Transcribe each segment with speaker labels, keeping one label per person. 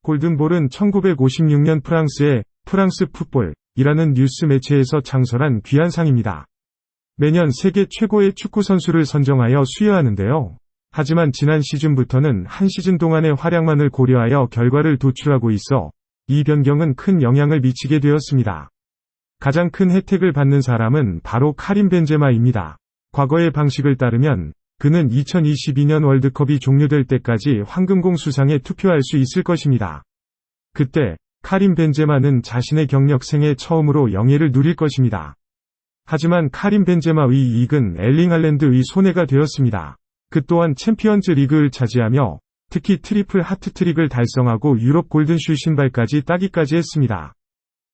Speaker 1: 골든볼은 1956년 프랑스의 프랑스 풋볼이라는 뉴스 매체에서 창설한 귀한 상입니다. 매년 세계 최고의 축구 선수를 선정하여 수여하는데요. 하지만 지난 시즌부터는 한 시즌 동안의 활약만을 고려하여 결과를 도출하고 있어 이 변경은 큰 영향을 미치게 되었습니다. 가장 큰 혜택을 받는 사람은 바로 카림 벤제마입니다. 과거의 방식을 따르면 그는 2022년 월드컵이 종료될 때까지 황금공 수상에 투표할 수 있을 것입니다. 그때 카림 벤제마는 자신의 경력 생애 처음으로 영예를 누릴 것입니다. 하지만 카림 벤제마의 이익은 엘링 할랜드의 손해가 되었습니다. 그 또한 챔피언즈 리그를 차지하며 특히 트리플 하트트릭을 달성하고 유럽 골든슈 신발까지 따기까지 했습니다.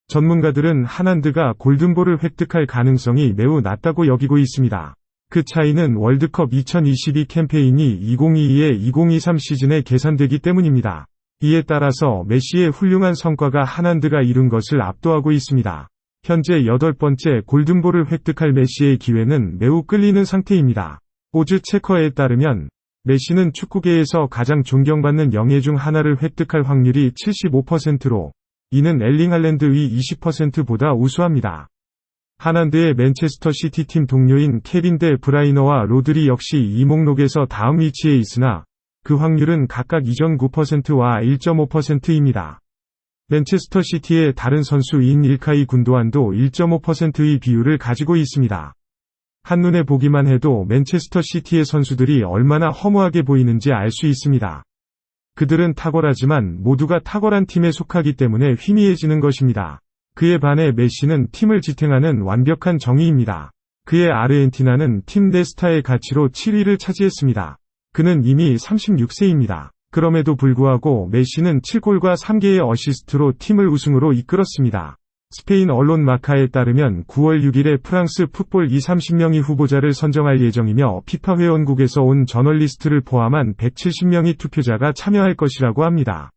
Speaker 1: 전문가들은 할란드가 골든볼을 획득할 가능성이 매우 낮다고 여기고 있습니다. 그 차이는 월드컵 2022 캠페인이 2022-2023 시즌에 계산되기 때문입니다. 이에 따라서 메시의 훌륭한 성과가 할란드가 이룬 것을 압도하고 있습니다. 현재 8번째 골든볼을 획득할 메시의 기회는 매우 끌리는 상태입니다. 오즈 체커에 따르면 메시는 축구계에서 가장 존경받는 영예 중 하나를 획득할 확률이 75%로 이는 엘링 할랜드의 20%보다 우수합니다. 할란드의 맨체스터 시티 팀 동료인 케빈 데 브라이너와 로드리 역시 이 목록에서 다음 위치에 있으나 그 확률은 각각 2.9%와 1.5%입니다. 맨체스터 시티의 다른 선수인 일카이 군도안도 1.5%의 비율을 가지고 있습니다. 한눈에 보기만 해도 맨체스터 시티의 선수들이 얼마나 허무하게 보이는지 알 수 있습니다. 그들은 탁월하지만 모두가 탁월한 팀에 속하기 때문에 희미해지는 것입니다. 그에 반해 메시는 팀을 지탱하는 완벽한 정의입니다. 그의 아르헨티나는 팀 내 스타의 가치로 7위를 차지했습니다. 그는 이미 36세입니다. 그럼에도 불구하고 메시는 7골과 3개의 어시스트로 팀을 우승으로 이끌었습니다. 스페인 언론 마카에 따르면 9월 6일에 프랑스 풋볼 30명의 후보자를 선정할 예정이며 피파 회원국에서 온 저널리스트를 포함한 170명의 투표자가 참여할 것이라고 합니다.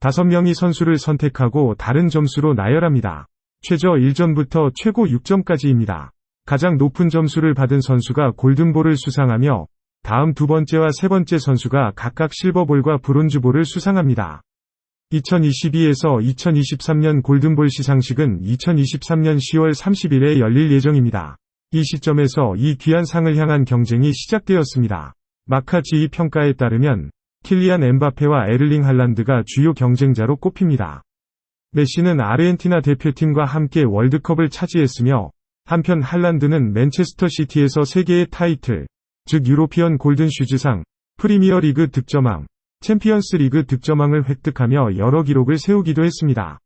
Speaker 1: 5명이 선수를 선택하고 다른 점수로 나열합니다. 최저 1점부터 최고 6점까지입니다. 가장 높은 점수를 받은 선수가 골든볼을 수상하며 다음 두 번째와 세 번째 선수가 각각 실버볼과 브론즈볼을 수상합니다. 2022에서 2023년 골든볼 시상식은 2023년 10월 30일에 열릴 예정입니다. 이 시점에서 이 귀한 상을 향한 경쟁이 시작되었습니다. 마카 지휘 평가에 따르면 킬리안 엠바페와 에를링 할란드가 주요 경쟁자로 꼽힙니다. 메시는 아르헨티나 대표팀과 함께 월드컵을 차지했으며 한편 할란드는 맨체스터 시티에서 3개의 타이틀, 즉 유로피언 골든슈즈상, 프리미어리그 득점왕, 챔피언스 리그 득점왕을 획득하며 여러 기록을 세우기도 했습니다.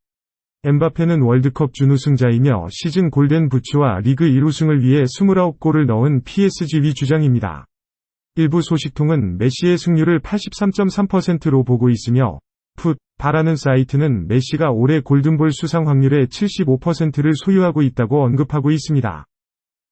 Speaker 1: 엠바페는 월드컵 준우승자이며 시즌 골든 부츠와 리그 1우승을 위해 29골을 넣은 PSG의 주장입니다. 일부 소식통은 메시의 승률을 83.3%로 보고 있으며 풋바라는 사이트는 메시가 올해 골든볼 수상 확률의 75%를 소유하고 있다고 언급하고 있습니다.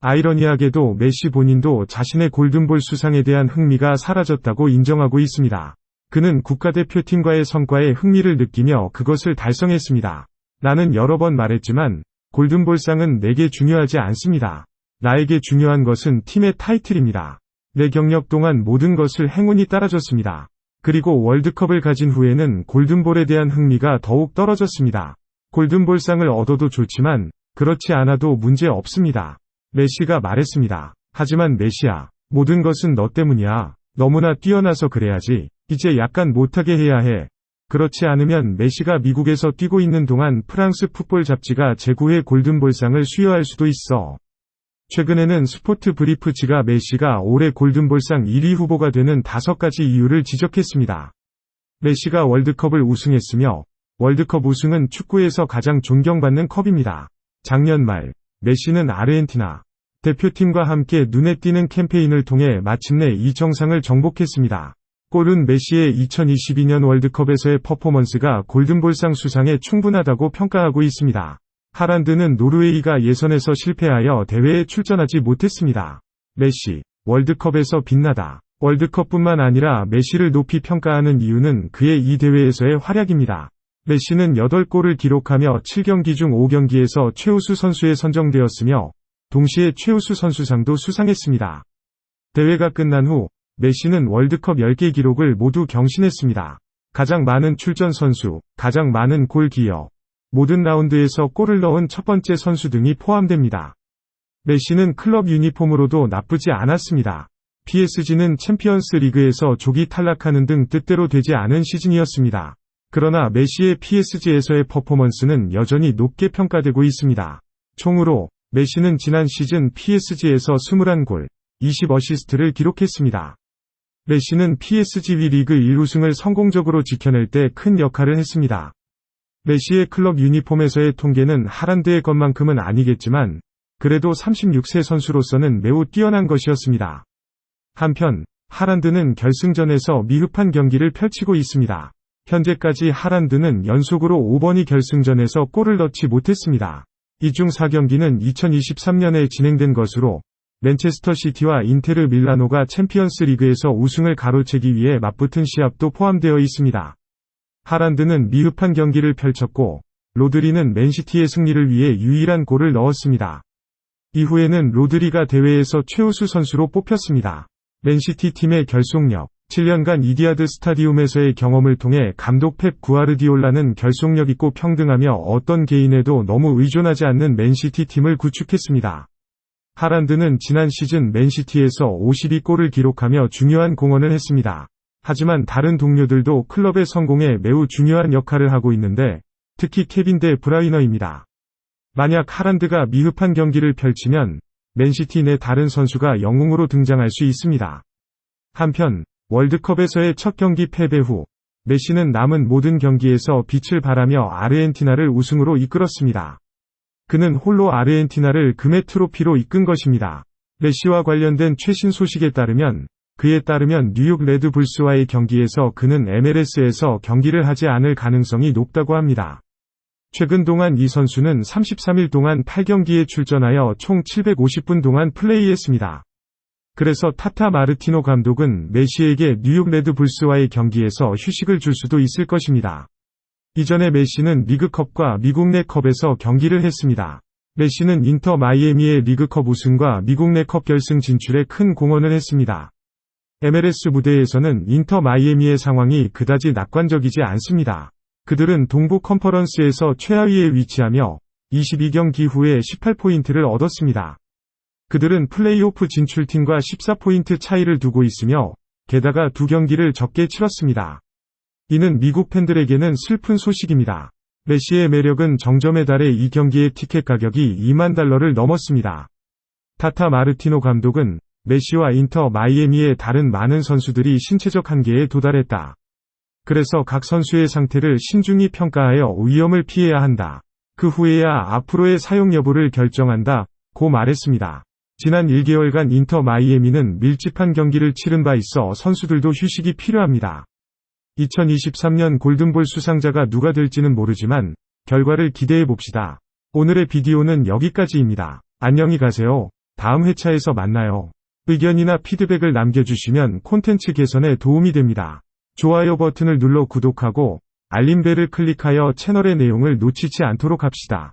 Speaker 1: 아이러니하게도 메시 본인도 자신의 골든볼 수상에 대한 흥미가 사라졌다고 인정하고 있습니다. 그는 국가대표팀과의 성과에 흥미를 느끼며 그것을 달성했습니다. 나는 여러 번 말했지만 골든볼상은 내게 중요하지 않습니다. 나에게 중요한 것은 팀의 타이틀입니다. 내 경력 동안 모든 것을 행운이 따라줬습니다. 그리고 월드컵을 가진 후에는 골든볼에 대한 흥미가 더욱 떨어졌습니다. 골든볼상을 얻어도 좋지만 그렇지 않아도 문제 없습니다. 메시가 말했습니다. 하지만 메시야, 모든 것은 너 때문이야. 너무나 뛰어나서 그래야지. 이제 약간 못하게 해야 해. 그렇지 않으면 메시가 미국에서 뛰고 있는 동안 프랑스 풋볼 잡지가 제9회 골든볼상을 수여할 수도 있어. 최근에는 스포트 브리프지가 메시가 올해 골든볼상 1위 후보가 되는 5가지 이유를 지적했습니다. 메시가 월드컵을 우승했으며 월드컵 우승은 축구에서 가장 존경받는 컵입니다. 작년 말 메시는 아르헨티나 대표팀과 함께 눈에 띄는 캠페인을 통해 마침내 이 정상을 정복했습니다. 골은 메시의 2022년 월드컵에서의 퍼포먼스가 골든볼상 수상에 충분하다고 평가하고 있습니다. 할란드는 노르웨이가 예선에서 실패하여 대회에 출전하지 못했습니다. 메시, 월드컵에서 빛나다. 월드컵뿐만 아니라 메시를 높이 평가하는 이유는 그의 이 대회에서의 활약입니다. 메시는 8골을 기록하며 7경기 중 5경기에서 최우수 선수에 선정되었으며 동시에 최우수 선수상도 수상했습니다. 대회가 끝난 후 메시는 월드컵 10개 기록을 모두 경신했습니다. 가장 많은 출전 선수, 가장 많은 골 기여, 모든 라운드에서 골을 넣은 첫 번째 선수 등이 포함됩니다. 메시는 클럽 유니폼으로도 나쁘지 않았습니다. PSG는 챔피언스 리그에서 조기 탈락하는 등 뜻대로 되지 않은 시즌이었습니다. 그러나 메시의 PSG에서의 퍼포먼스는 여전히 높게 평가되고 있습니다. 총으로 메시는 지난 시즌 PSG에서 21골, 20어시스트를 기록했습니다. 메시는 PSG V리그 1우승을 성공적으로 지켜낼 때 큰 역할을 했습니다. 메시의 클럽 유니폼에서의 통계는 하란드의 것만큼은 아니겠지만 그래도 36세 선수로서는 매우 뛰어난 것이었습니다. 한편 하란드는 결승전에서 미흡한 경기를 펼치고 있습니다. 현재까지 하란드는 연속으로 5번이 결승전에서 골을 넣지 못했습니다. 이 중 4경기는 2023년에 진행된 것으로 맨체스터 시티와 인테르 밀라노가 챔피언스 리그에서 우승을 가로채기 위해 맞붙은 시합도 포함되어 있습니다. 하란드는 미흡한 경기를 펼쳤고 로드리는 맨시티의 승리를 위해 유일한 골을 넣었습니다. 이후에는 로드리가 대회에서 최우수 선수로 뽑혔습니다. 맨시티 팀의 결속력, 7년간 이디하드 스타디움에서의 경험을 통해 감독 펩 구아르디올라는 결속력 있고 평등하며 어떤 개인에도 너무 의존하지 않는 맨시티 팀을 구축했습니다. 하란드는 지난 시즌 맨시티에서 52골을 기록하며 중요한 공헌을 했습니다. 하지만 다른 동료들도 클럽의 성공에 매우 중요한 역할을 하고 있는데 특히 케빈 데 브라이너입니다. 만약 하란드가 미흡한 경기를 펼치면 맨시티 내 다른 선수가 영웅으로 등장할 수 있습니다. 한편 월드컵에서의 첫 경기 패배 후 메시는 남은 모든 경기에서 빛을 발하며 아르헨티나를 우승으로 이끌었습니다. 그는 홀로 아르헨티나를 금의 트로피로 이끈 것입니다. 메시와 관련된 최신 소식에 따르면 그에 따르면 뉴욕 레드불스와의 경기에서 그는 MLS에서 경기를 하지 않을 가능성이 높다고 합니다. 최근 동안 이 선수는 33일 동안 8경기에 출전하여 총 750분 동안 플레이했습니다. 그래서 타타 마르티노 감독은 메시에게 뉴욕 레드불스와의 경기에서 휴식을 줄 수도 있을 것입니다. 이전에 메시는 리그컵과 미국 내 컵에서 경기를 했습니다. 메시는 인터 마이애미의 리그컵 우승과 미국 내 컵 결승 진출에 큰 공헌을 했습니다. MLS 무대에서는 인터 마이애미의 상황이 그다지 낙관적이지 않습니다. 그들은 동부 컨퍼런스에서 최하위에 위치하며 22경기 후에 18포인트를 얻었습니다. 그들은 플레이오프 진출팀과 14포인트 차이를 두고 있으며 게다가 2경기를 적게 치렀습니다. 이는 미국 팬들에게는 슬픈 소식입니다. 메시의 매력은 정점에 달해 이 경기의 티켓 가격이 $20,000를 넘었습니다. 타타 마르티노 감독은 메시와 인터 마이애미의 다른 많은 선수들이 신체적 한계에 도달했다. 그래서 각 선수의 상태를 신중히 평가하여 위험을 피해야 한다. 그 후에야 앞으로의 사용 여부를 결정한다. 고 말했습니다. 지난 1개월간 인터 마이애미는 밀집한 경기를 치른 바 있어 선수들도 휴식이 필요합니다. 2023년 골든볼 수상자가 누가 될지는 모르지만 결과를 기대해 봅시다. 오늘의 비디오는 여기까지입니다. 안녕히 가세요. 다음 회차에서 만나요. 의견이나 피드백을 남겨주시면 콘텐츠 개선에 도움이 됩니다. 좋아요 버튼을 눌러 구독하고 알림벨을 클릭하여 채널의 내용을 놓치지 않도록 합시다.